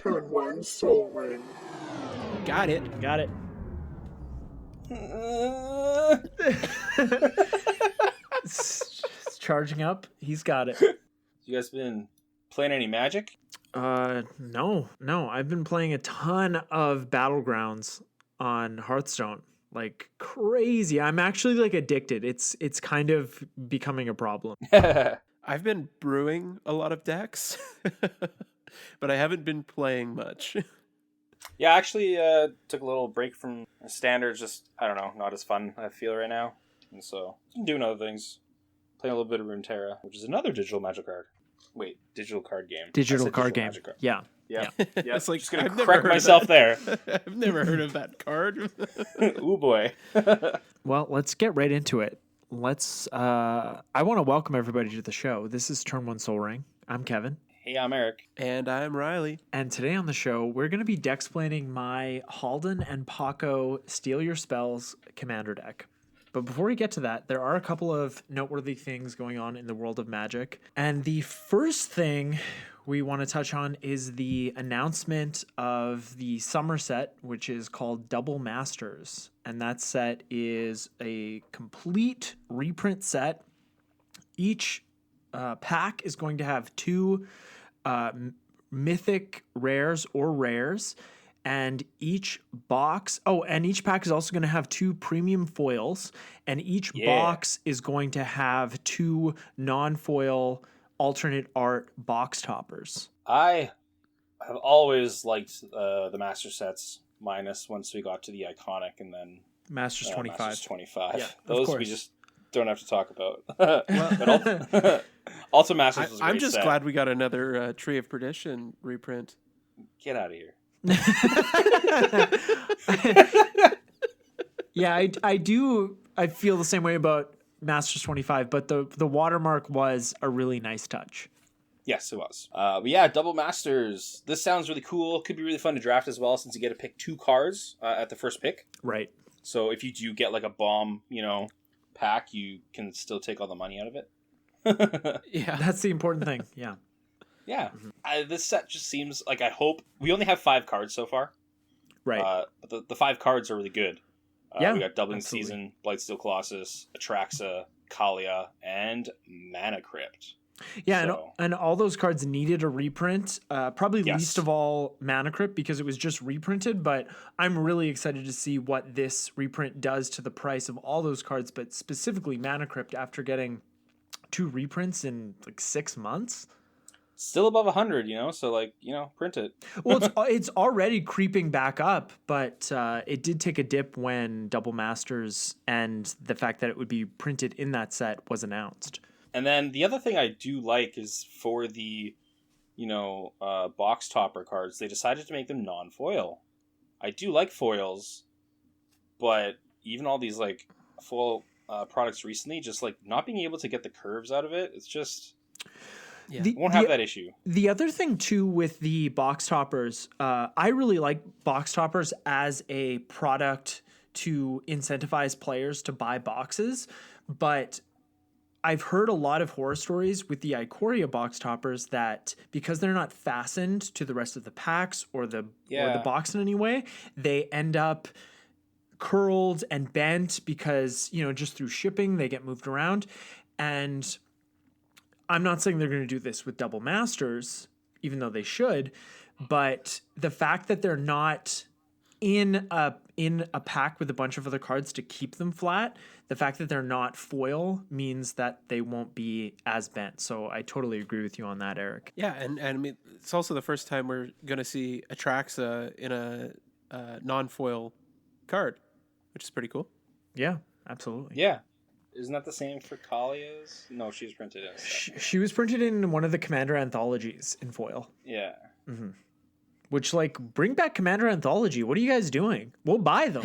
Turn 1 Soul Ring. Got it. It's charging up. He's got it. You guys been playing any Magic? No. I've been playing a ton of Battlegrounds on Hearthstone. Like crazy. I'm actually like addicted. It's kind of becoming a problem. I've been brewing a lot of decks, but I haven't been playing much. Yeah, I actually took a little break from standards. Just, I don't know, not as fun, I feel, right now. And so, I'm doing other things. Playing a little bit of Runeterra, which is another digital Magic card. Wait, digital card game. Digital card game. Card. Yeah. Yeah. It's like, just going I've to never correct heard of myself that. there. I've never heard of that card. Ooh, boy. Well, let's get right into it. I want to welcome everybody to the show. This is Turn 1 Soul Ring. I'm Kevin. Hey, I'm Eric. And I'm Riley. And today on the show, we're going to be Dexplaining my Haldan and Pako Steal Your Spells Commander deck. But before we get to that, there are a couple of noteworthy things going on in the world of Magic. And the first thing we want to touch on is the announcement of the summer set, which is called Double Masters. And that set is a complete reprint set. Each pack is going to have two mythic rares or rares, and each box and each pack is also going to have two premium foils, and each box is going to have two non-foil alternate art box toppers. I have always liked the Master sets, minus once we got to the Iconic and then Masters 25. Masters 25. Yeah, those of we course. just don't have to talk about. But Ultima Masters was a I'm great just set. glad we got another Tree of Perdition reprint. Get out of here. Yeah, I do. I feel the same way about Masters 25, but the watermark was a really nice touch. Yes, it was. But yeah, Double Masters. This sounds really cool. Could be really fun to draft as well, since you get to pick two cards at the first pick. Right. So if you do get like a bomb, pack, you can still take all the money out of it. Yeah. That's the important thing. Yeah. Yeah. This set just seems like, I hope we only have 5 cards so far. Right. But the 5 cards are really good. Yeah, we got Doubling absolutely. Season, Blightsteel Colossus, Atraxa, Kalia, and Mana Crypt. Yeah, So- and all those cards needed a reprint. Probably Yes. least of all Mana Crypt, because it was just reprinted. But I'm really excited to see what this reprint does to the price of all those cards, but specifically Mana Crypt after getting 2 reprints in like 6 months. Still above 100, so print it. Well, it's already creeping back up, but it did take a dip when Double Masters and the fact that it would be printed in that set was announced. And then the other thing I do like is for the, box topper cards, they decided to make them non-foil. I do like foils, but even all these like foil products recently, just like not being able to get the curves out of it, it's just won't have that issue. The other thing too with the box toppers, I really like box toppers as a product to incentivize players to buy boxes, but I've heard a lot of horror stories with the Ikoria box toppers that because they're not fastened to the rest of the packs or the box in any way, they end up curled and bent because, just through shipping, they get moved around. And I'm not saying they're going to do this with Double Masters, even though they should, but the fact that they're not in a pack with a bunch of other cards to keep them flat, the fact that they're not foil means that they won't be as bent. So I totally agree with you on that, Eric. Yeah, and I mean, it's also the first time we're going to see Atraxa in a non-foil card, which is pretty cool. Yeah, absolutely. Yeah. Isn't that the same for Kalia's? No, she's printed in. She was printed in one of the Commander anthologies in foil. Yeah. Mm-hmm. Which, bring back Commander Anthology. What are you guys doing? We'll buy them.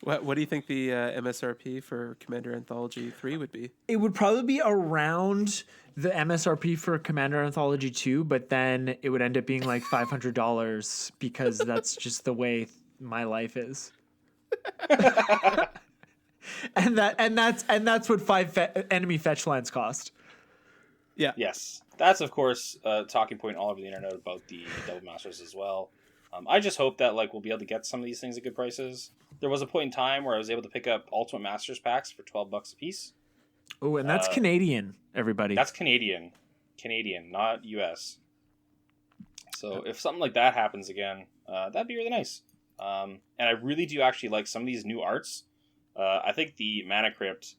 What do you think the MSRP for Commander Anthology 3 would be? It would probably be around the MSRP for Commander Anthology 2, but then it would end up being like $500 because that's just the way my life is. and that's what 5 enemy fetch lands cost. Yeah. Yes. That's, of course, a talking point all over the internet about the Double Masters as well. I just hope that we'll be able to get some of these things at good prices. There was a point in time where I was able to pick up Ultimate Masters packs for $12 a piece. Oh, and that's Canadian, everybody. That's Canadian. Canadian, not US. So if something like that happens again, that'd be really nice. And I really do actually like some of these new arts. I think the Mana Crypt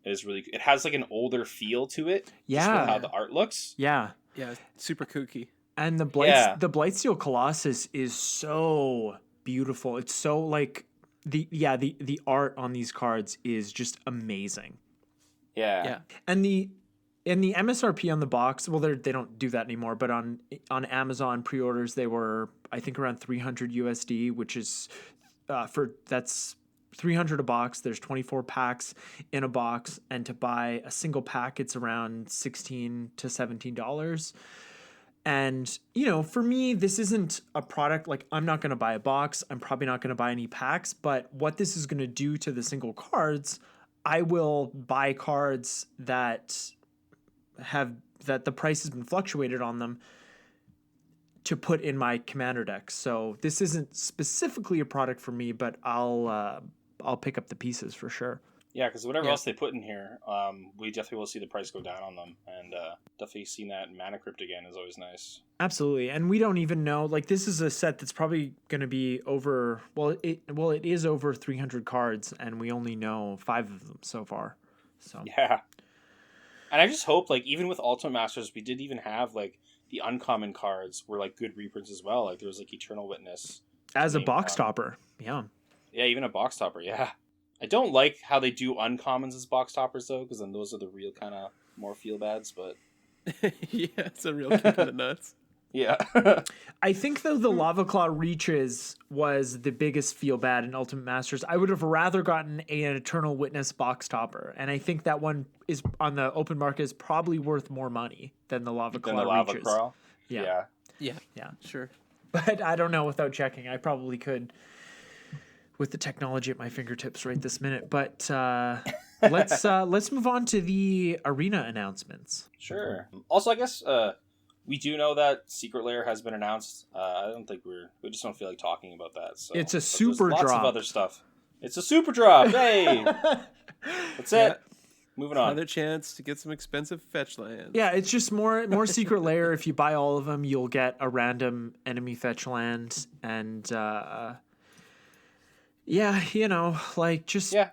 is really... It has an older feel to it. Yeah. Just with how the art looks. Yeah. Yeah, super kooky. And the Blightsteel Colossus is so beautiful. It's so the art on these cards is just amazing. Yeah. And the MSRP on the box, well, they don't do that anymore, but on Amazon pre-orders they were, I think, around 300 USD, which is that's 300 a box. There's 24 packs in a box, and to buy a single pack it's around $16 to $17. And, for me, this isn't a product, I'm not going to buy a box. I'm probably not going to buy any packs. But what this is going to do to the single cards, I will buy cards that the price has been fluctuated on them to put in my commander deck. So this isn't specifically a product for me, but I'll pick up the pieces for sure. Yeah, because whatever else they put in here, we definitely will see the price go down on them, and definitely seeing that Mana Crypt again is always nice. Absolutely, and we don't even know. This is a set that's probably going to be over. It is over 300 cards, and we only know 5 of them so far. So yeah, and I just hope, even with Ultimate Masters, we did even have the uncommon cards were good reprints as well. There was Eternal Witness as a box topper. Yeah, even a box topper. Yeah. I don't like how they do uncommons as box toppers, though, because then those are the real kind of more feel-bads, but... Yeah, it's a real kick in the nuts. Yeah. I think, though, the Lava Claw Reaches was the biggest feel-bad in Ultimate Masters. I would have rather gotten an Eternal Witness box topper, and I think that one is on the open market is probably worth more money than the Lava Claw Reaches. Claw? Yeah, sure. But I don't know without checking. I probably could... with the technology at my fingertips right this minute. But let's move on to the arena announcements. Sure. Also, I guess we do know that Secret Lair has been announced. I don't think we just don't feel like talking about that. So it's a super drop. Lots of other stuff. It's a super drop. Hey, that's it. Moving on. Another chance to get some expensive fetch lands. Yeah, it's just more Secret Lair. If you buy all of them, you'll get a random enemy fetch land, and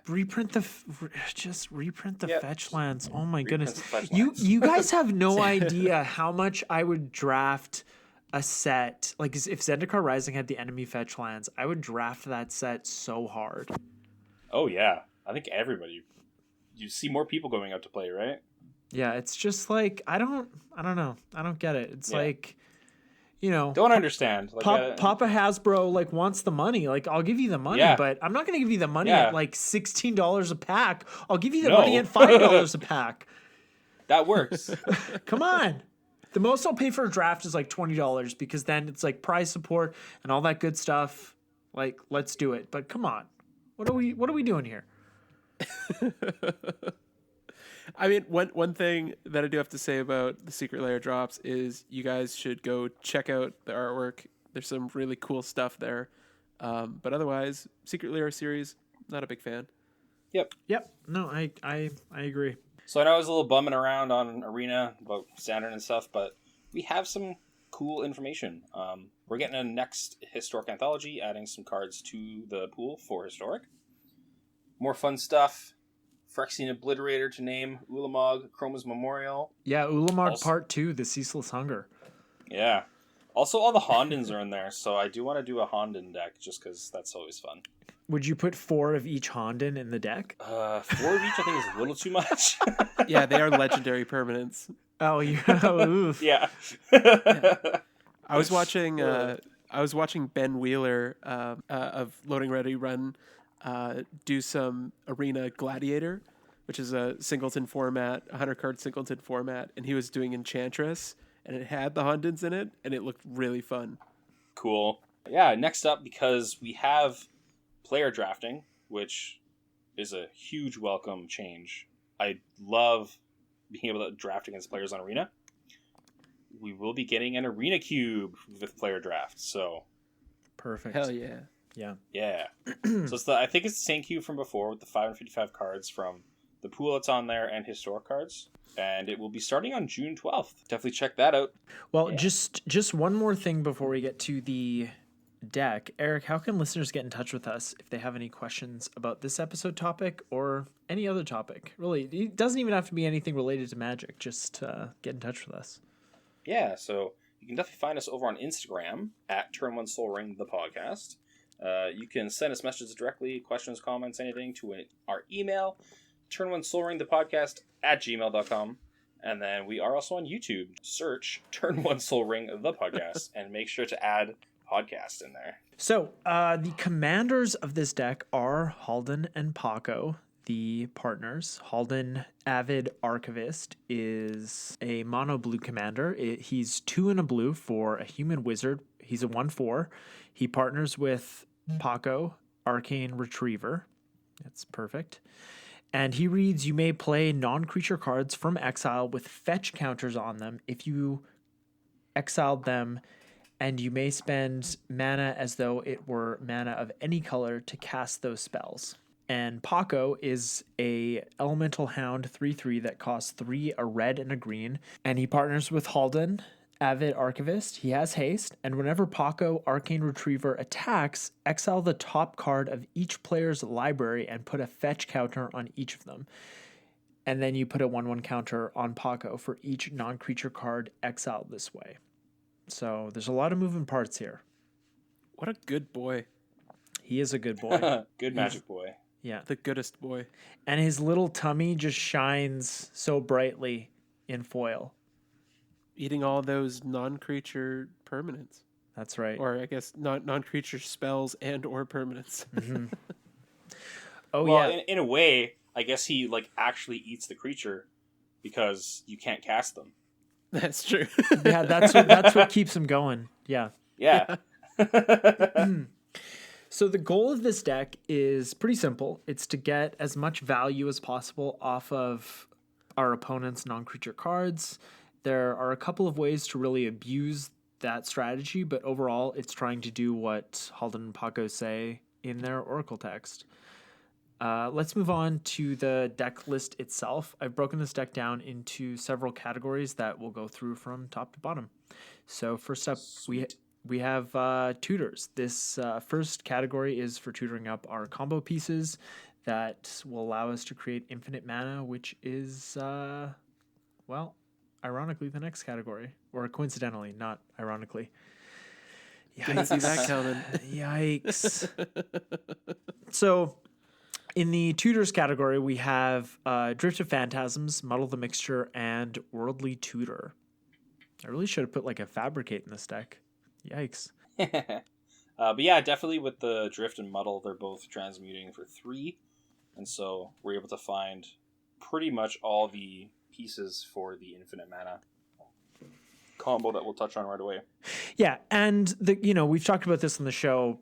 reprint the fetch lands. Oh my goodness. You guys have no idea how much I would draft a set. If Zendikar Rising had the enemy fetch lands, I would draft that set so hard. Oh yeah. I think everybody, you see more people going out to play, right? Yeah, it's just I don't know. I don't get it. It's don't understand. Papa Hasbro wants the money. I'll give you the money, but I'm not going to give you the money at $16 a pack. I'll give you the money at $5 a pack. That works. Come on. The most I'll pay for a draft is $20 because then it's prize support and all that good stuff. Let's do it. But come on, what are we doing here? I mean, one thing that I do have to say about the Secret Lair drops is you guys should go check out the artwork. There's some really cool stuff there. But otherwise, Secret Lair series, not a big fan. Yep. No, I agree. So I know I was a little bumming around on Arena about standard and stuff, but we have some cool information. We're getting a next Historic Anthology, adding some cards to the pool for Historic. More fun stuff. Phyrexian Obliterator to name, Ulamog, Chroma's Memorial. Yeah, Ulamog Part 2, the Ceaseless Hunger. Yeah. Also, all the Hondens are in there, so I do want to do a Honden deck, just because that's always fun. Would you put 4 of each Honden in the deck? 4 of each I think is a little too much. Yeah, they are legendary permanents. Oh, yeah. Oof. Yeah. I was watching Ben Wheeler of Loading Ready Run do some Arena Gladiator, which is a singleton format, 100 card singleton format, and he was doing Enchantress, and it had the Hondens in it, and it looked really fun. Cool. Yeah, next up, because we have player drafting, which is a huge welcome change. I love being able to draft against players on Arena, we will be getting an Arena Cube with player draft. So, Perfect. Hell yeah. yeah. So I think it's the same cube from before with the 555 cards from the pool that's on there and historic cards. And it will be starting on June 12th. Definitely check that out. Well, just one more thing before we get to the deck. Eric, how can listeners get in touch with us if they have any questions about this episode topic or any other topic? Really, it doesn't even have to be anything related to Magic. Just get in touch with us. Yeah, so you can definitely find us over on Instagram at Turn One Soul Ring the podcast. You can send us messages directly, questions, comments, anything to our email, turn1soulringthepodcast at gmail.com. And then we are also on YouTube. Search Turn One Soul Ring the podcast and make sure to add podcast in there. So the commanders of this deck are Haldan and Pako, the partners. Haldan, Avid Archivist, is a mono blue commander. He's 2 and a blue for a human wizard. He's a 1/4. He partners with Pako, Arcane Retriever. That's perfect. And he reads, you may play non-creature cards from exile with fetch counters on them if you exiled them, and you may spend mana as though it were mana of any color to cast those spells. And Pako is a elemental hound 3/3 that costs 3, a red and a green, and he partners with Haldan, Avid Archivist. He has haste, and whenever Pako Arcane Retriever attacks, exile the top card of each player's library and put a fetch counter on each of them. And then you put a 1/1 counter on Pako for each non-creature card exiled this way. So there's a lot of moving parts here. What a good boy. He is a good boy. Good Magic Boy. Yeah. The goodest boy. And his little tummy just shines so brightly in foil. Eating all those non-creature permanents. That's right. Or I guess non-creature spells and or permanents. Mm-hmm. Oh, well, yeah. in a way, I guess he actually eats the creature because you can't cast them. That's true. Yeah, that's what keeps him going. Yeah. Yeah. So the goal of this deck is pretty simple. It's to get as much value as possible off of our opponent's non-creature cards. There are a couple of ways to really abuse that strategy, but overall it's trying to do what Haldan and Pako say in their Oracle text. Let's move on to the deck list itself. I've broken this deck down into several categories that we'll go through from top to bottom. So first up, we have tutors. This first category is for tutoring up our combo pieces that will allow us to create infinite mana, which is, ironically, the next category. Or coincidentally, not ironically. Didn't see that coming. Yikes. So, in the tutors category, we have Drift of Phantasms, Muddle the Mixture, and Worldly Tutor. I really should have put a Fabricate in this deck. Yikes. But yeah, definitely with the Drift and Muddle, they're both transmuting for 3. And so we're able to find pretty much all the pieces for the infinite mana combo that we'll touch on right away. Yeah, and we've talked about this on the show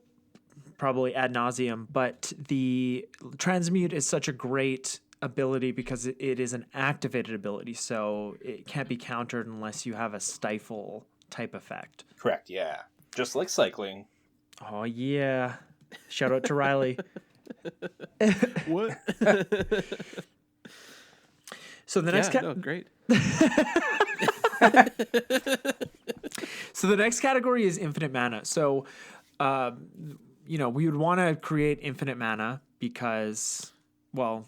probably ad nauseum, but the transmute is such a great ability because it is an activated ability, so it can't be countered unless you have a stifle type effect. Correct, yeah. Just like cycling. Oh yeah. Shout out to Riley. What? So the next great. So the next category is infinite mana. So we would want to create infinite mana because, well,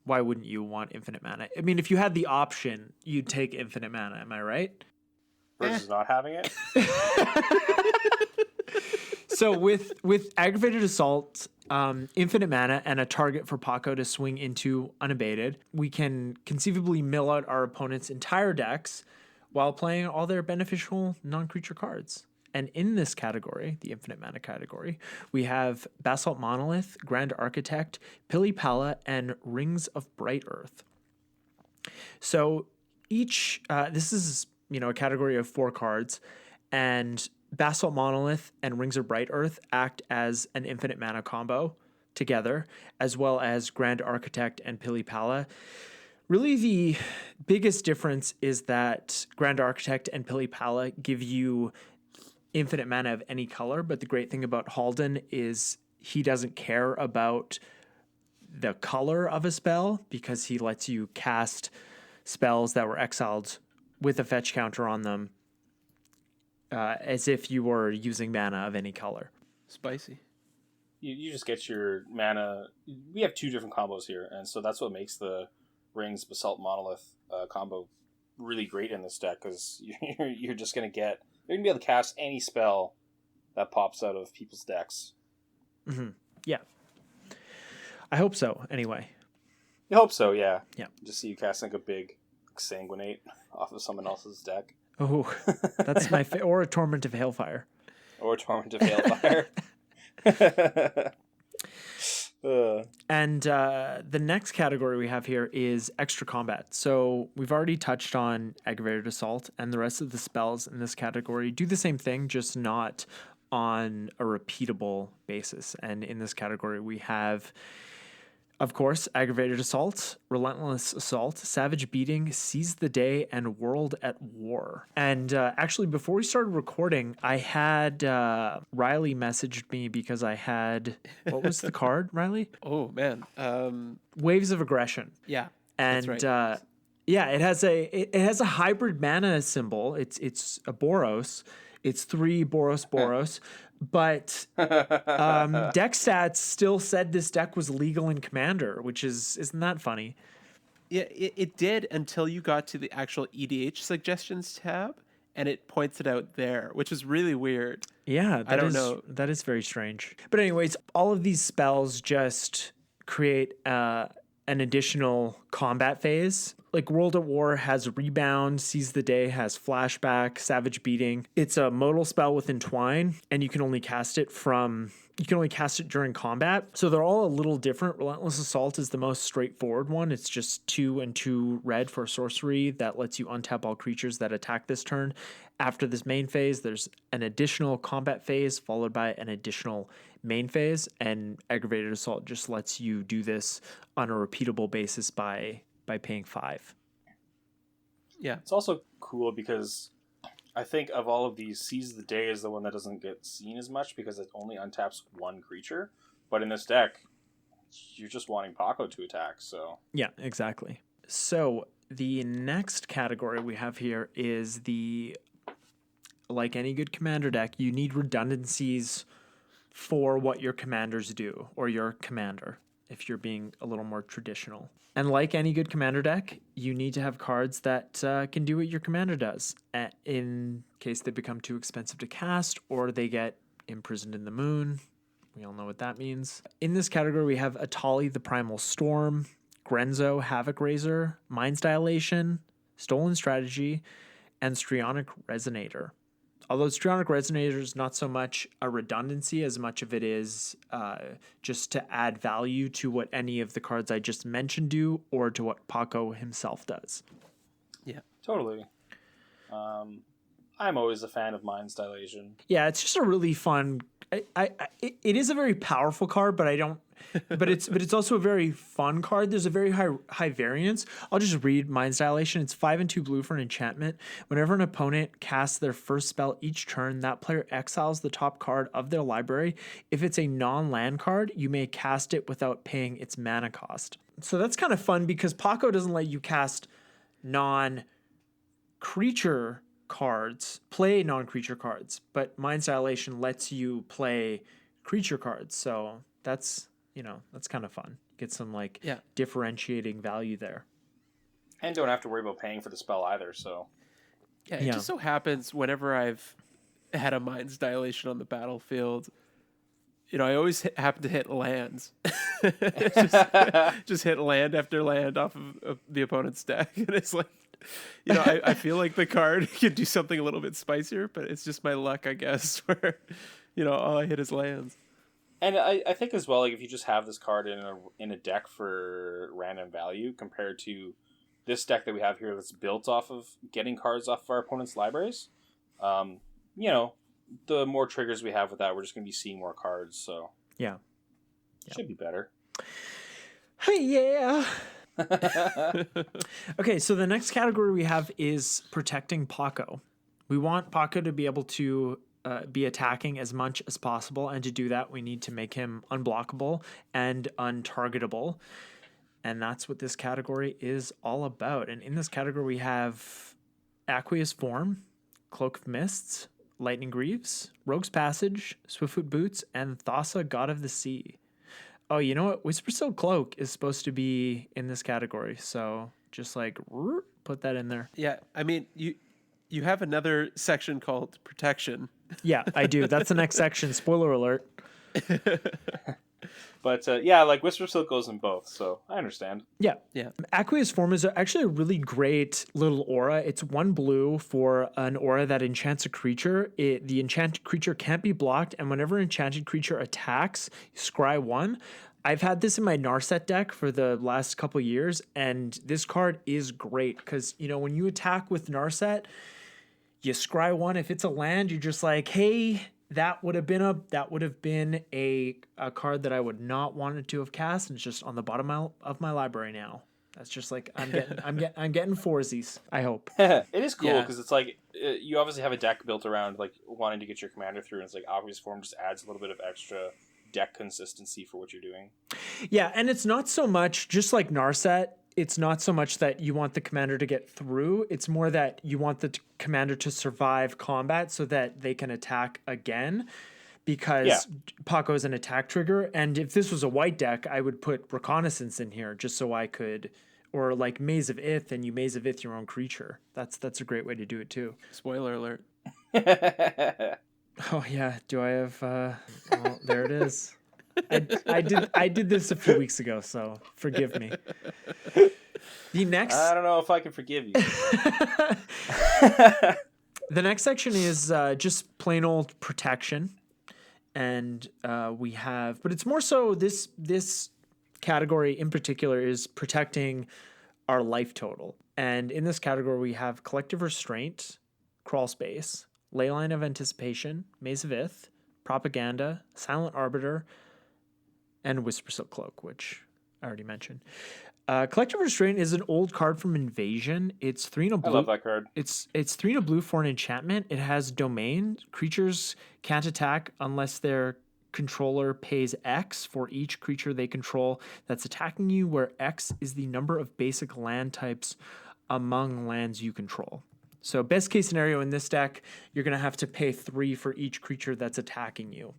why wouldn't you want infinite mana? I mean, if you had the option, you'd take infinite mana, am I right? Versus not having it. So with Aggravated Assault, infinite mana, and a target for Pako to swing into unabated, we can conceivably mill out our opponent's entire decks while playing all their beneficial non-creature cards. And in this category, the infinite mana category, we have Basalt Monolith, Grand Architect, Pili Pala, and Rings of Bright Earth. So each, this is, a category of 4 cards, and Basalt Monolith and Rings of Bright Earth act as an infinite mana combo together, as well as Grand Architect and Pili Pala. Really, the biggest difference is that Grand Architect and Pili-Pala give you infinite mana of any color, but the great thing about Haldan is he doesn't care about the color of a spell because he lets you cast spells that were exiled with a fetch counter on them as if you were using mana of any color. Spicy. You just get your mana. We have 2 different combos here, and so that's what makes the Rings Basalt Monolith combo really great in this deck, because you're just going to get... You're going to be able to cast any spell that pops out of people's decks. Mm-hmm. Yeah. I hope so, anyway. I hope so, yeah. Yeah. Just see you cast like a big Sanguinate off of someone else's deck. Oh, that's my or a Torment of Hailfire. Or a Torment of Hailfire. And the next category we have here is extra combat. So we've already touched on Aggravated Assault, and the rest of the spells in this category do the same thing, just not on a repeatable basis. And in this category we have, of course, Aggravated Assault, Relentless Assault, Savage Beating, Seize the Day, and World at War. And actually, before we started recording, I had Riley messaged me because I had... What was the card, Riley? Oh, man. Waves of Aggression. Yeah, And that's right. yeah, it has a hybrid mana symbol. It's a Boros. It's 3 Boros. But Deckstats still said this deck was legal in Commander, which isn't that funny? Yeah, it did until you got to the actual EDH suggestions tab, and it points it out there, which is really weird. Yeah, I don't know. That is very strange. But anyways, all of these spells just create an additional combat phase. Like World at War has Rebound, Seize the Day has Flashback, Savage Beating. It's a modal spell with Entwine, and you can only cast it during combat. So they're all a little different. Relentless Assault is the most straightforward one. It's just 2 and 2 red for sorcery that lets you untap all creatures that attack this turn. After this main phase, there's an additional combat phase followed by an additional main phase, and Aggravated Assault just lets you do this on a repeatable basis by paying 5. Yeah. It's also cool because I think of all of these, Seize the Day is the one that doesn't get seen as much because it only untaps 1 creature. But in this deck, you're just wanting Pako to attack, so... Yeah, exactly. So the next category we have here is like any good commander deck, you need redundancies for what your commanders do, or your commander, if you're being a little more traditional. And like any good commander deck, you need to have cards that can do what your commander does, in case they become too expensive to cast or they get imprisoned in the moon. We all know what that means. In this category, we have Atali the Primal Storm, Grenzo Havoc Razor, Mind's Dilation, Stolen Strategy, and Strionic Resonator. Although Strionic Resonator is not so much a redundancy as much of it is just to add value to what any of the cards I just mentioned do, or to what Pako himself does. Yeah. Totally. I'm always a fan of Mind's Dilation. Yeah, it's just a really fun... it is a very powerful card, but I don't... but it's also a very fun card. There's a very high variance. I'll just read Mind's Dilation. It's 5 and 2 blue for an enchantment. Whenever an opponent casts their first spell each turn, that player exiles the top card of their library. If it's a non-land card, you may cast it without paying its mana cost. So that's kind of fun because Pako doesn't let you cast non-creature cards, play non-creature cards, but Mind's Dilation lets you play creature cards. So that's kind of fun. Get some differentiating value there. And don't have to worry about paying for the spell either, so. Yeah, it just so happens whenever I've had a Mind's Dilation on the battlefield, I always happen to hit lands. just hit land after land off of the opponent's deck. And it's like, I feel like the card could do something a little bit spicier, but it's just my luck, I guess, where, all I hit is lands. And I think as well, if you just have this card in a deck for random value compared to this deck that we have here that's built off of getting cards off of our opponent's libraries, the more triggers we have with that, we're just going to be seeing more cards. So yeah. Should be better. Hey, yeah. Okay, so the next category we have is protecting Pako. We want Pako to be able to be attacking as much as possible, and to do that, we need to make him unblockable and untargetable. And that's what this category is all about. And in this category, we have Aqueous Form, Cloak of Mists, Lightning Greaves, Rogue's Passage, Swiftfoot Boots, and Thassa, God of the Sea. Oh, you know what? Whisper Silk Cloak is supposed to be in this category. So just like put that in there. Yeah, I mean, you have another section called Protection. Yeah, I do. That's the next section. Spoiler alert. But yeah, like Whisper Silk goes in both, so I understand. Yeah. Yeah. Aqueous Form is actually a really great little aura. It's 1 blue for an aura that enchants a creature. The enchanted creature can't be blocked, and whenever enchanted creature attacks, you scry 1. I've had this in my Narset deck for the last couple years, and this card is great because, you know, when you attack with Narset, you scry 1. If it's a land, you're just like, hey, that would have been a card that I would not wanted to have cast, and it's just on the bottom of my library now. That's just like I'm getting foursies. I hope. It is cool because Yeah. it's like you obviously have a deck built around like wanting to get your commander through, and it's like Aqueous Form just adds a little bit of extra deck consistency for what you're doing. Yeah, and it's not so much just like Narset. It's not so much that you want the commander to get through. It's more that you want the commander to survive combat so that they can attack again, because Pako is an attack trigger. And if this was a white deck, I would put Reconnaissance in here just so I could, or like Maze of Ith, and you Maze of Ith your own creature. That's a great way to do it too. Spoiler alert. Oh yeah, do I have? Well, there it is. I did this a few weeks ago, so forgive me. The next, I don't know if I can forgive you. the next section is just plain old protection, and we have, but it's more so this category in particular is protecting our life total. And in this category, we have Collective Restraint, Crawl Space, Leyline of Anticipation, Maze of Ith, Propaganda, Silent Arbiter, and Whisper Silk Cloak, which I already mentioned. Collective Restraint is an old card from Invasion. It's 3 and a blue. I love that card. It's 3 and a blue for an enchantment. It has Domain. Creatures can't attack unless their controller pays X for each creature they control that's attacking you, where X is the number of basic land types among lands you control. So best case scenario in this deck, you're going to have to pay 3 for each creature that's attacking you,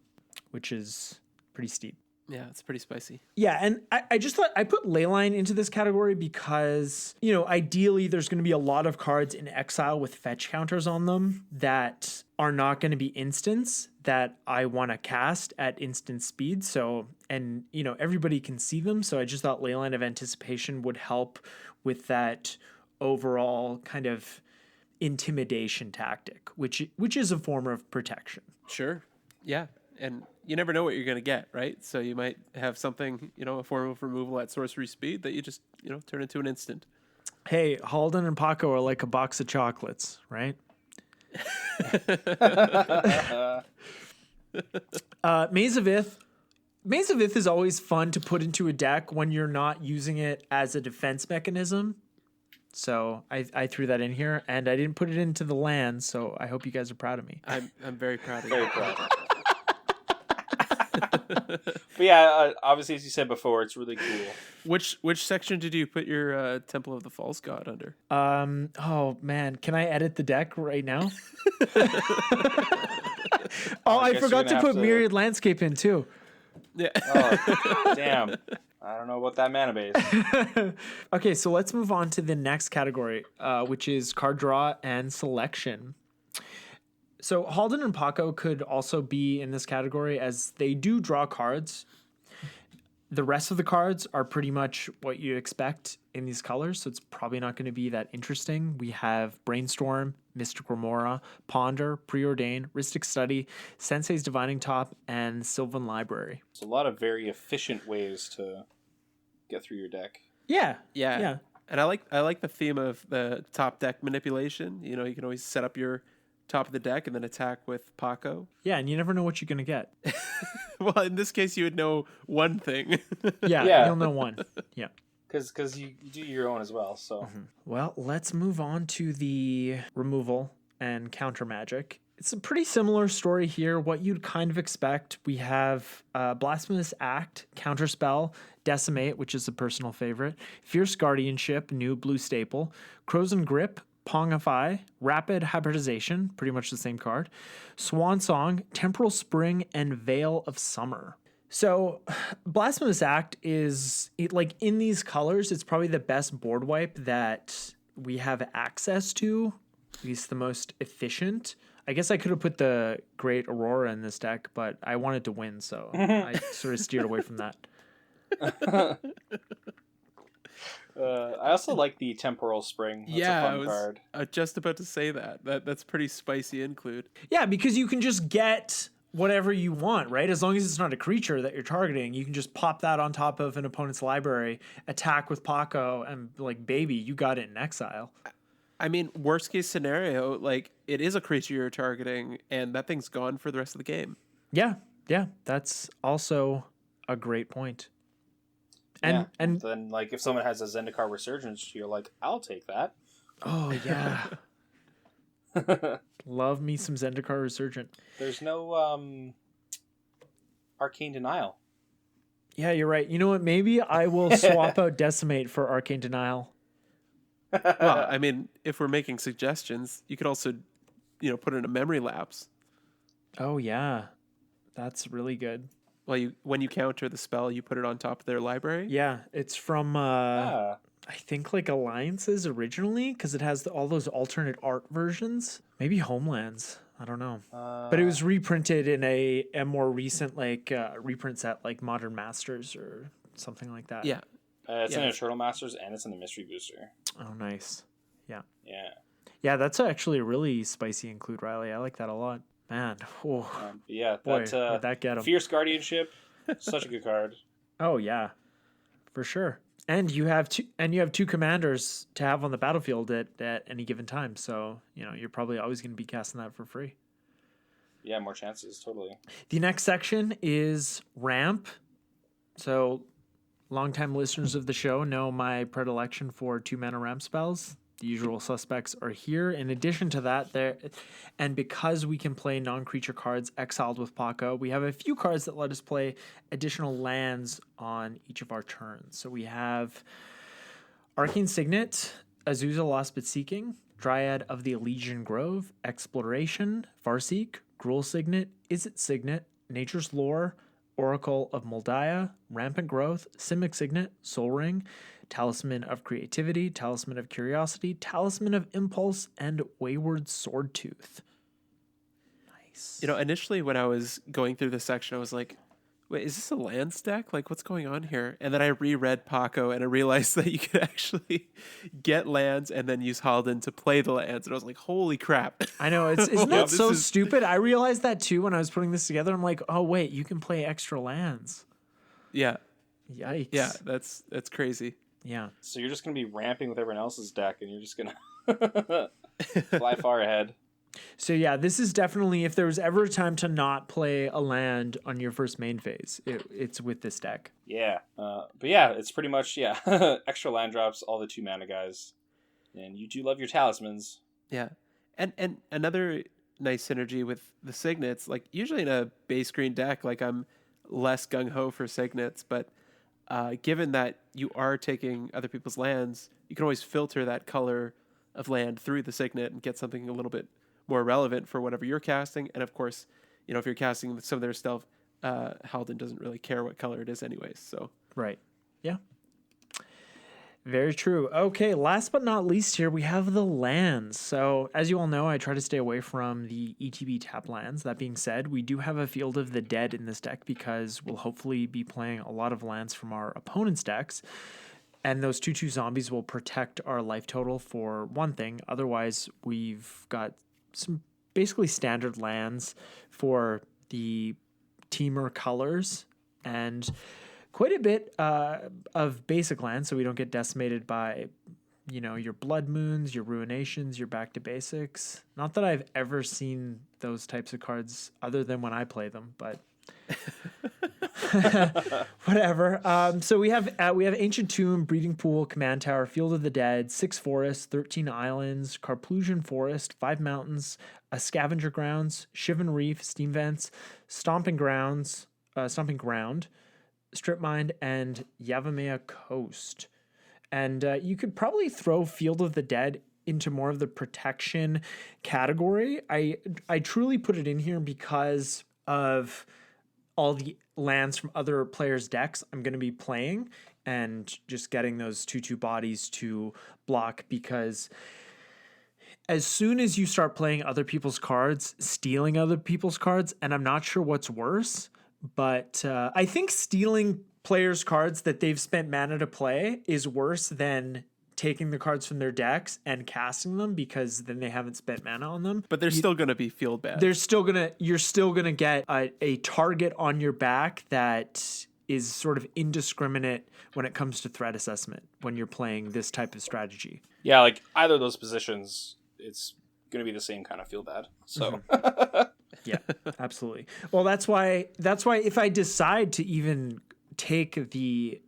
which is pretty steep. Yeah, it's pretty spicy. Yeah, and I just thought I put Leyline into this category because, you know, ideally there's going to be a lot of cards in exile with fetch counters on them that are not going to be instants that I want to cast at instant speed. So, and, you know, everybody can see them. So I just thought Leyline of Anticipation would help with that overall kind of intimidation tactic, which is a form of protection. Sure. Yeah. And you never know what you're going to get, right? So you might have something, you know, a form of removal at sorcery speed that you just, you know, turn into an instant. Hey, Haldan and Pako are like a box of chocolates, right? Maze of Ith. Maze of Ith is always fun to put into a deck when you're not using it as a defense mechanism. So I threw that in here, and I didn't put it into the land, so I hope you guys are proud of me. I'm very proud of you. Very proud. But yeah, obviously, as you said before, it's really cool. Which section did you put your Temple of the False God under? Oh man, can I edit the deck right now? I forgot to put Myriad Landscape in too. Yeah. Oh, damn. I don't know about that mana base. Okay, so let's move on to the next category, which is card draw and selection. So Haldan and Pako could also be in this category as they do draw cards. The rest of the cards are pretty much what you expect in these colors, so it's probably not going to be that interesting. We have Brainstorm, Mystic Remora, Ponder, Preordain, Rhystic Study, Sensei's Divining Top, and Sylvan Library. It's a lot of very efficient ways to get through your deck. Yeah. And I like the theme of the top deck manipulation. You know, you can always set up your top of the deck and then attack with Pako. Yeah, and you never know what you're going to get. Well, in this case, you would know one thing. Yeah, you'll know one. Yeah. because you do your own as well. So Well, let's move on to the removal and counter magic. It's a pretty similar story here. What you'd kind of expect. We have Blasphemous Act, Counterspell, Decimate, which is a personal favorite, Fierce Guardianship, new blue staple, Crows and Grip, Pongify, Rapid Hybridization, pretty much the same card, Swan Song, Temporal Spring, and Veil of Summer. So, Blasphemous Act is, like, in these colors, it's probably the best board wipe that we have access to, at least the most efficient. I guess I could have put the Great Aurora in this deck, but I wanted to win, so I sort of steered away from that. I also like the Temporal Spring. That's a fun card. Just about to say that's pretty spicy include. Yeah, because you can just get whatever you want, right? As long as it's not a creature that you're targeting, you can just pop that on top of an opponent's library, attack with Pako, and like, baby, you got it in exile. I mean, worst case scenario, like, it is a creature you're targeting, and that thing's gone for the rest of the game. Yeah, that's also a great point. And then, like, if someone has a Zendikar Resurgence, you're like, I'll take that. Oh yeah, love me some Zendikar Resurgent. There's no Arcane Denial. Yeah, you're right. You know what? Maybe I will swap out Decimate for Arcane Denial. Well, I mean, if we're making suggestions, you could also, put in a memory lapse. Oh yeah, that's really good. Well, when you counter the spell, you put it on top of their library. Yeah, it's from I think like Alliances originally, because it has all those alternate art versions. Maybe Homelands. I don't know, but it was reprinted in a more recent reprint set, like Modern Masters or something like that. Yeah. It's in Eternal Masters and it's in the Mystery Booster. Oh, nice. Yeah. Yeah, that's actually a really spicy include, Riley. I like that a lot. Man. Boy, that get him. Fierce Guardianship, such a good card. Oh yeah, for sure. And you have two commanders to have on the battlefield at any given time. So you're probably always going to be casting that for free. Yeah, more chances, totally. The next section is ramp. So, longtime listeners of the show know my predilection for 2-mana ramp spells. The usual suspects are here. In addition to that, and because we can play non-creature cards exiled with Pako, we have a few cards that let us play additional lands on each of our turns. So we have Arcane Signet, Azusa Lost But Seeking, Dryad of the Elysian Grove, Exploration, Farseek, Gruul Signet, Izzet Signet, Nature's Lore, Oracle of Moldiah, Rampant Growth, Simic Signet, Soul Ring, Talisman of Creativity, Talisman of Curiosity, Talisman of Impulse, and Wayward Swordtooth. Nice. Initially when I was going through this section, I was like, wait, is this a land stack? Like, what's going on here? And then I reread Pako and I realized that you could actually get lands and then use Haldan to play the lands. And I was like, holy crap. I know. Isn't that so stupid? I realized that too when I was putting this together. I'm like, oh, wait, you can play extra lands. Yeah. Yikes. Yeah, that's crazy. Yeah. So you're just going to be ramping with everyone else's deck and you're just going to fly far ahead. So yeah, this is definitely, if there was ever a time to not play a land on your first main phase, it's with this deck. Yeah. But yeah, it's pretty much, extra land drops, all the 2-mana guys. And you do love your talismans. Yeah. And another nice synergy with the signets, like usually in a base green deck, like I'm less gung-ho for signets, but given that you are taking other people's lands, you can always filter that color of land through the signet and get something a little bit more relevant for whatever you're casting. And of course, if you're casting some of their stuff, Haldan doesn't really care what color it is anyways. So right. Yeah. Very true. Okay, last but not least here, we have the lands. So, as you all know, I try to stay away from the ETB tap lands. That being said, we do have a Field of the Dead in this deck because we'll hopefully be playing a lot of lands from our opponent's decks. And those 2/2 zombies will protect our life total for one thing. Otherwise, we've got some basically standard lands for the teamer colors and quite a bit of basic lands, so we don't get decimated by, your Blood Moons, your Ruinations, your Back to Basics. Not that I've ever seen those types of cards other than when I play them, but Whatever. So we have Ancient Tomb, Breeding Pool, Command Tower, Field of the Dead, 6 forests, 13 islands, Carplusian Forest, 5 mountains, a Scavenger Grounds, Shivan Reef, Steam Vents, Stomping Ground, Strip Mine, and Yavimaya Coast. And you could probably throw Field of the Dead into more of the protection category. I truly put it in here because of all the lands from other players' decks I'm going to be playing and just getting those 2/2 bodies to block, because as soon as you start playing other people's cards, stealing other people's cards, and I'm not sure what's worse, but I think stealing players' cards that they've spent mana to play is worse than taking the cards from their decks and casting them, because then they haven't spent mana on them. But they're still going to be field bad. You're still gonna get a target on your back that is sort of indiscriminate when it comes to threat assessment when you're playing this type of strategy. Yeah, like either of those positions, it's going to be the same kind of feel bad. So Yeah, absolutely. Well, that's why if I decide to even take the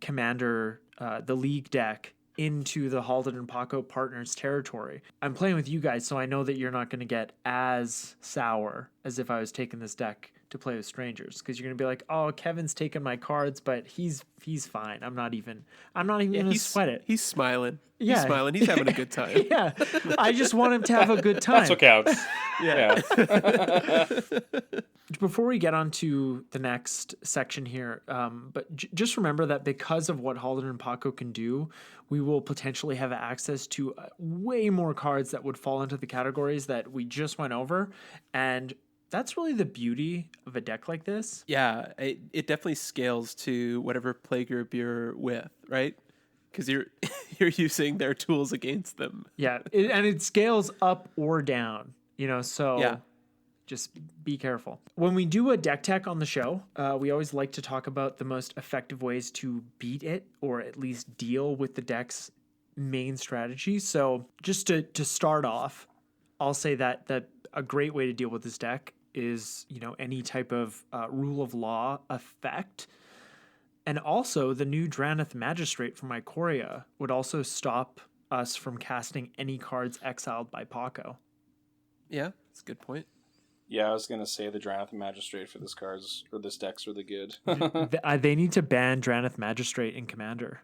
commander, the league deck into the Haldan and Pako partners territory, I'm playing with you guys, so I know that you're not going to get as sour as if I was taking this deck to play with strangers, because you're going to be like, oh, Kevin's taking my cards, but he's fine. I'm not even going to sweat it. He's smiling. Yeah. He's smiling. He's having a good time. Yeah, I just want him to have a good time. that's what counts. Yeah. Before we get on to the next section here, but just remember that because of what Haldan and Pako can do, we will potentially have access to way more cards that would fall into the categories that we just went over. And that's really the beauty of a deck like this. Yeah, it definitely scales to whatever playgroup you're with, right? Because you're using their tools against them. Yeah, and it scales up or down, so Yeah. just be careful. When we do a deck tech on the show, we always like to talk about the most effective ways to beat it, or at least deal with the deck's main strategy. So just to start off, I'll say that a great way to deal with this deck is, any type of rule of law effect. And also the new Draneth Magistrate from Ikoria would also stop us from casting any cards exiled by Pako. Yeah, that's a good point. Yeah, I was going to say the Draneth Magistrate for this deck's really good. They need to ban Draneth Magistrate in Commander.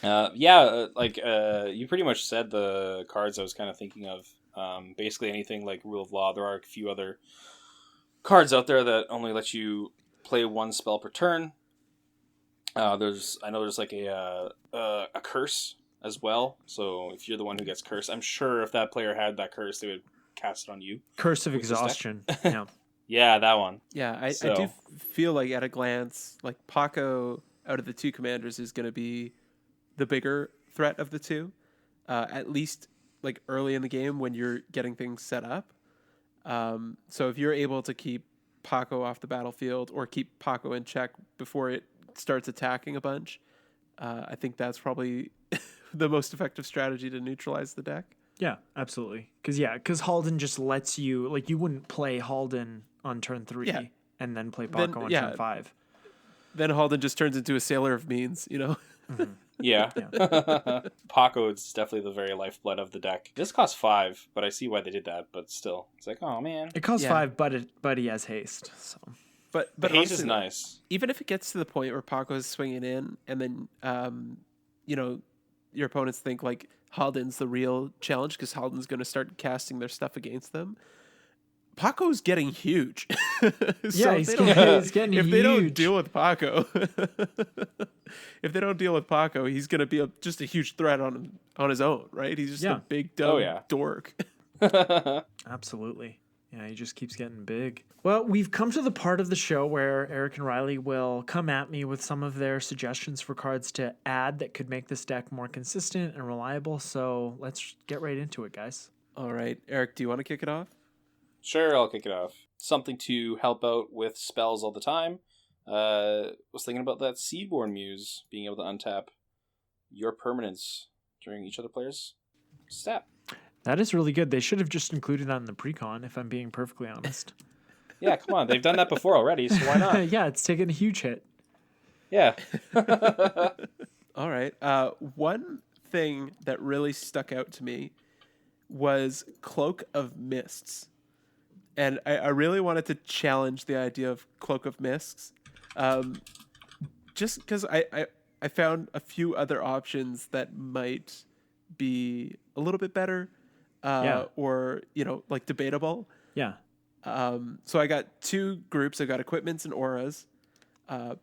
You pretty much said the cards I was kind of thinking of. Basically anything like Rule of Law. There are a few other cards out there that only let you play one spell per turn. There's like a curse as well. So if you're the one who gets cursed, I'm sure if that player had that curse, they would cast it on you. Curse of Exhaustion. Yeah. Yeah, that one. Yeah, I do feel like at a glance, like Pako out of the two commanders is going to be the bigger threat of the two, at least like early in the game when you're getting things set up. So if you're able to keep Pako off the battlefield or keep Pako in check before it starts attacking a bunch, I think that's probably the most effective strategy to neutralize the deck. Yeah, absolutely. Because Haldan just lets you, like, you wouldn't play Haldan on turn 3 and then play Pako on turn 5. Then Haldan just turns into a Sailor of Means, Mm-hmm. Yeah. Pako is definitely the very lifeblood of the deck. This costs 5, but I see why they did that, but still. It's like, oh man. It costs 5, but he has haste. So. But haste honestly, is nice. Even if it gets to the point where Pako is swinging in and then, your opponents think like Haldan's the real challenge because Haldan's going to start casting their stuff against them. Paco's getting huge. Yeah, he's getting huge. If they don't deal with Pako, he's going to be just a huge threat on his own, right? He's just a big dumb dork. Absolutely. Yeah, he just keeps getting big. Well, we've come to the part of the show where Eric and Riley will come at me with some of their suggestions for cards to add that could make this deck more consistent and reliable. So let's get right into it, guys. All right. Eric, do you want to kick it off? Sure, I'll kick it off. Something to help out with spells all the time. Was thinking about that Seedborn Muse being able to untap your permanents during each other player's step. That is really good. They should have just included that in the precon, if I'm being perfectly honest. Yeah, come on. They've done that before already, so why not? Yeah, it's taken a huge hit. Yeah. All right. One thing that really stuck out to me was Cloak of Mists. And I really wanted to challenge the idea of Cloak of Mists. Just because I found a few other options that might be a little bit better or, like debatable. Yeah. So I got two groups. I got equipments and auras.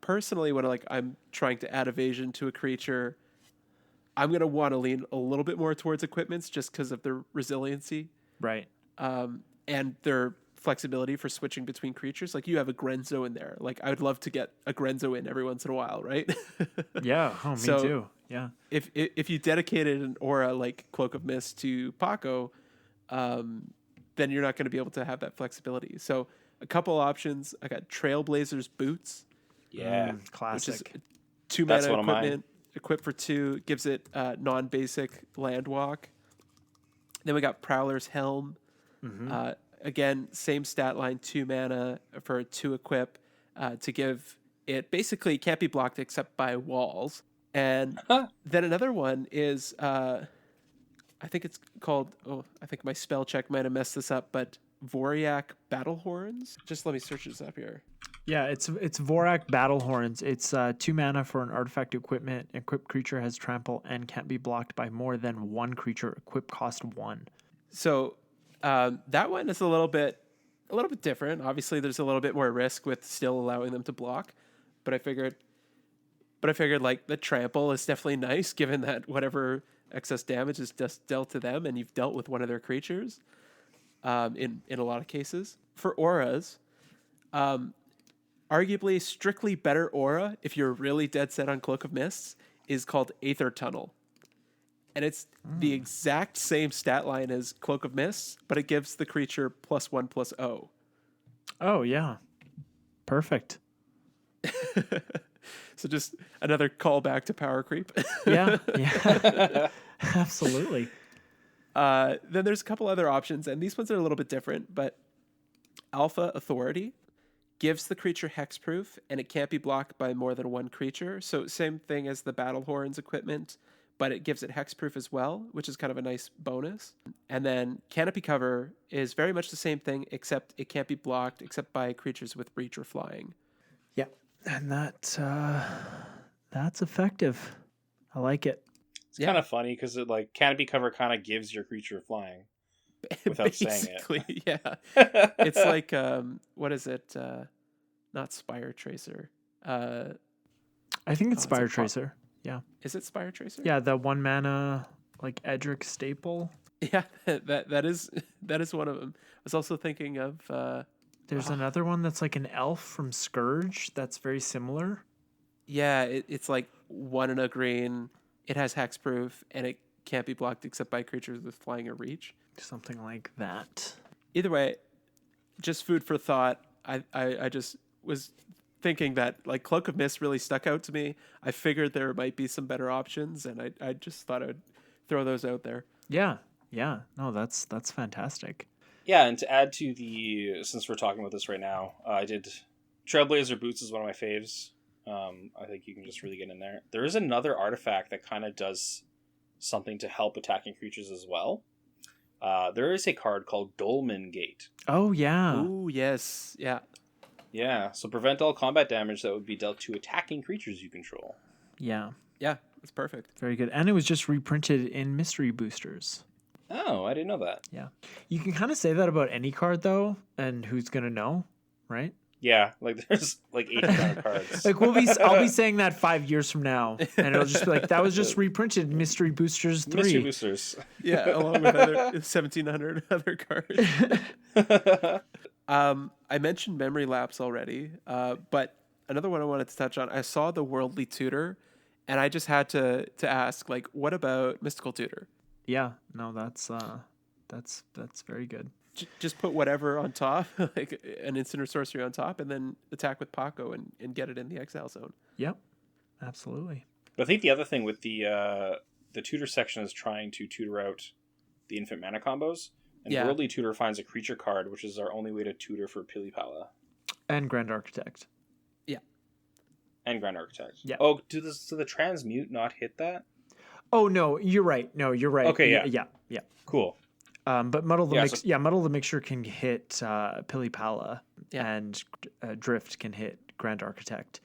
Personally, when I'm trying to add evasion to a creature, I'm going to want to lean a little bit more towards equipments just because of their resiliency. Right. And their flexibility for switching between creatures. Like, you have a Grenzo in there. Like, I would love to get a Grenzo in every once in a while, right? Yeah. Oh, me too. Yeah. If you dedicated an aura like Cloak of Mist to Paco, then you're not going to be able to have that flexibility. So a couple options. I got Trailblazer's Boots. Yeah. Classic. Which is 2 That's mana one of equipment. Equip for 2. Gives it non-basic land walk. Then we got Prowler's Helm. Mm-hmm. Again, same stat line, 2 mana for 2 equip to give it basically can't be blocked except by walls. And then another one is, I think it's called, I think my spell check might have messed this up, but Voriak Battlehorns. Just let me search this up here. Yeah, it's Vorak Battlehorns. It's 2 mana for an artifact equipment. Equipped creature has trample and can't be blocked by more than 1 creature. Equip cost 1. So that one is a little bit different. Obviously, there's a little bit more risk with still allowing them to block, but I figured like the trample is definitely nice, given that whatever excess damage is just dealt to them, and you've dealt with one of their creatures. In a lot of cases, for auras, arguably strictly better aura, if you're really dead set on Cloak of Mists, is called Aether Tunnel. And it's the exact same stat line as Cloak of Mists, but it gives the creature +1/+0. Oh, yeah. Perfect. So just another callback to power creep. Yeah. Absolutely. Then there's a couple other options, and these ones are a little bit different, but Alpha Authority gives the creature hexproof, and it can't be blocked by more than 1 creature. So same thing as the Battlehorns equipment, but it gives it hexproof as well, which is kind of a nice bonus. And then Canopy Cover is very much the same thing, except it can't be blocked except by creatures with reach or flying. Yeah, and that's effective. I like it. It's kind of funny because Canopy Cover kind of gives your creature flying without saying it. Yeah. It's like, what is it? Not Spire Tracer. I think it's Spire Tracer. Yeah. Is it Spire Tracer? Yeah, the 1 mana Edric staple. Yeah, that is one of them. I was also thinking of there's another one that's like an elf from Scourge that's very similar. Yeah, it's like 1 and a green. It has hexproof and it can't be blocked except by creatures with flying or reach. Something like that. Either way, just food for thought. I just was thinking that Cloak of Mist really stuck out to me. I figured there might be some better options, and I just thought I'd throw those out there. Yeah. No, that's fantastic. Yeah, and to add to since we're talking about this right now, I did Trailblazer Boots is one of my faves. I think you can just really get in there. There is another artifact that kind of does something to help attacking creatures as well. There is a card called Dolman Gate. Oh, yeah. Ooh, yes. Yeah. Yeah, so prevent all combat damage that would be dealt to attacking creatures you control. Yeah. Yeah, that's perfect. Very good. And it was just reprinted in Mystery Boosters. Oh, I didn't know that. Yeah. You can kind of say that about any card, though, and who's going to know, right? Yeah, there's 800 cards. I'll be saying that 5 years from now, and it'll just be that was just reprinted in Mystery Boosters 3. Mystery Boosters. Yeah, along with 1,700 other cards. I mentioned Memory Lapse already, but another one I wanted to touch on, I saw the Worldly Tutor, and I just had to ask, what about Mystical Tutor? Yeah, no, that's very good. Just put whatever on top, like an instant or sorcery on top, and then attack with Paco and get it in the exile zone. Yep, absolutely. But I think the other thing with the tutor section is trying to tutor out the infant mana combos. And Yeah. Worldly Tutor finds a creature card, which is our only way to tutor for Pilipala. And Grand Architect. And Grand Architect. Yeah. Oh, do the Transmute not hit that? Oh no, you're right. No, you're right. Okay, yeah. Yeah. Cool. But Muddle the Yeah, Mixture can hit Pilipala, Yeah. and Drift can hit Grand Architect,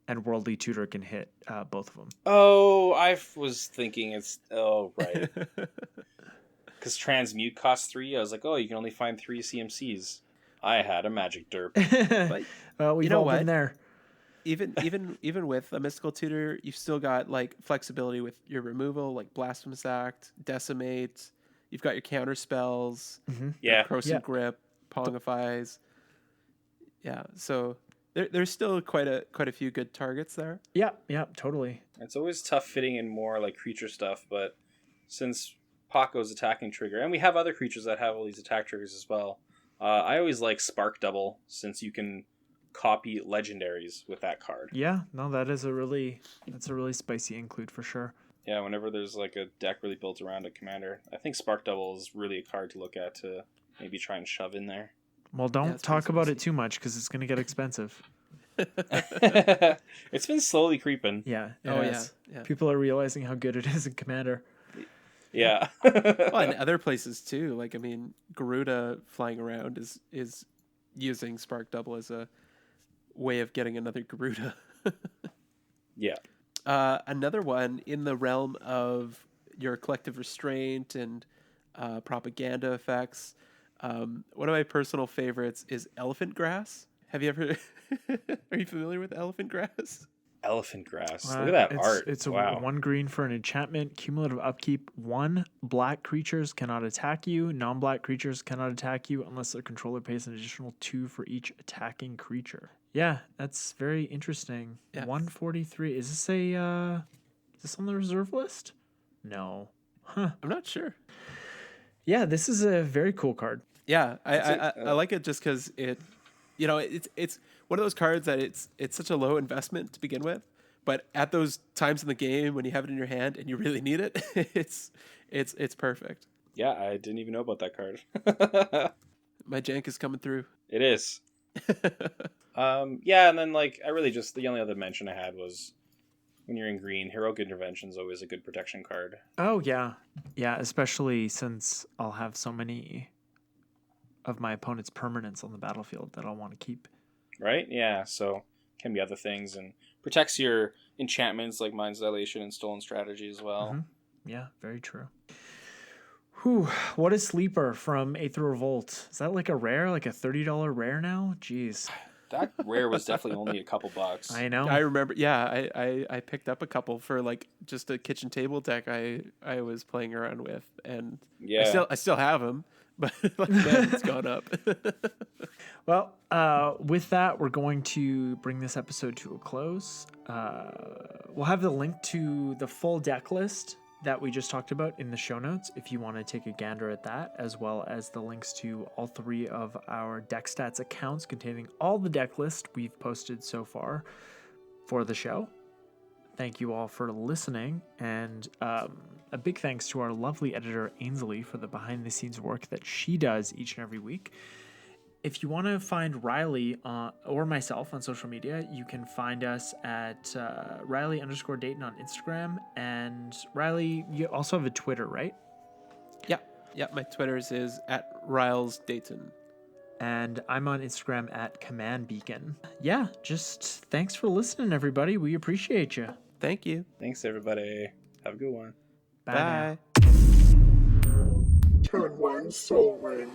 and Worldly Tutor can hit both of them. Oh, I was thinking it's... Oh, right. Because Transmute costs 3. I was like, oh, you can only find 3 CMCs. I had a magic derp. But Well, we've you know all what? been there. Even with a mystical tutor, you've still got like flexibility with your removal, like Blasphemous Act, Decimate. You've got your counter spells, Yeah. Corrosive Grip, Pongifies. Yeah, so there's still quite a few good targets there. Yeah, totally. It's always tough fitting in more like creature stuff, but since Paco's attacking trigger, and we have other creatures that have all these attack triggers as well, I always like Spark Double, since you can copy legendaries with that card. Yeah, no, that's a really spicy include for sure. Yeah, whenever there's like a deck really built around a commander, I think Spark Double is really a card to look at to maybe try and shove in there. Well, don't it's talk pretty about spicy. it too much because it's gonna get expensive. It's been slowly creeping. Yeah. Oh, it is. yeah. People are realizing how good it is in Commander. Yeah. Well, and other places too. Like, I mean, Garuda flying around is using Spark Double as a way of getting another Garuda. Yeah. Another one in the realm of your collective restraint and propaganda effects. One of my personal favorites is Elephant Grass. Have you ever? Are you familiar with Elephant Grass? Elephant Grass. Look at that art. It's wow. a 1 green for an enchantment. Cumulative upkeep. 1 black creatures cannot attack you. Non-black creatures cannot attack you unless their controller pays an additional 2 for each attacking creature. Yeah, that's very interesting. Yeah. 143. Is this on the reserve list? No. Huh. I'm not sure. Yeah, this is a very cool card. Yeah, That's I like it just because it, it's one of those cards that it's such a low investment to begin with, but at those times in the game when you have it in your hand and you really need it, it's perfect. Yeah, I didn't even know about that card. My jank is coming through. It is. Yeah, and then like I really just the only other mention I had was when you're in green, Heroic Intervention is always a good protection card. Oh, yeah. Yeah, especially since I'll have so many of my opponent's permanents on the battlefield that I'll want to keep. Right? Yeah, so can be other things and protects your enchantments like Mind's Dilation and Stolen Strategy as well. Mm-hmm. Yeah, very true. Whew, what a sleeper from Aether Revolt. Is that like a rare, like a $30 rare now? Jeez. That rare was definitely only a couple bucks. I know. I remember, yeah, I picked up a couple for like just a kitchen table deck I was playing around with, and Yeah. I still have them, but like, man, it's gone up. Well, with that, we're going to bring this episode to a close. We'll have the link to the full deck list that we just talked about in the show notes if you want to take a gander at that, as well as the links to all 3 of our Deckstats accounts containing all the deck list we've posted so far for the show. Thank you all for listening, and a big thanks to our lovely editor Ainsley for the behind-the-scenes work that she does each and every week. If you want to find Riley or myself on social media, you can find us at Riley_Dayton on Instagram. And Riley, you also have a Twitter, right? Yeah, my Twitter's is at RylesDayton. And I'm on Instagram at Command Beacon. Yeah, just thanks for listening, everybody. We appreciate you. Thank you. Thanks, everybody. Have a good one. Bye. Now. Bye. Turn 1 Soul Ring.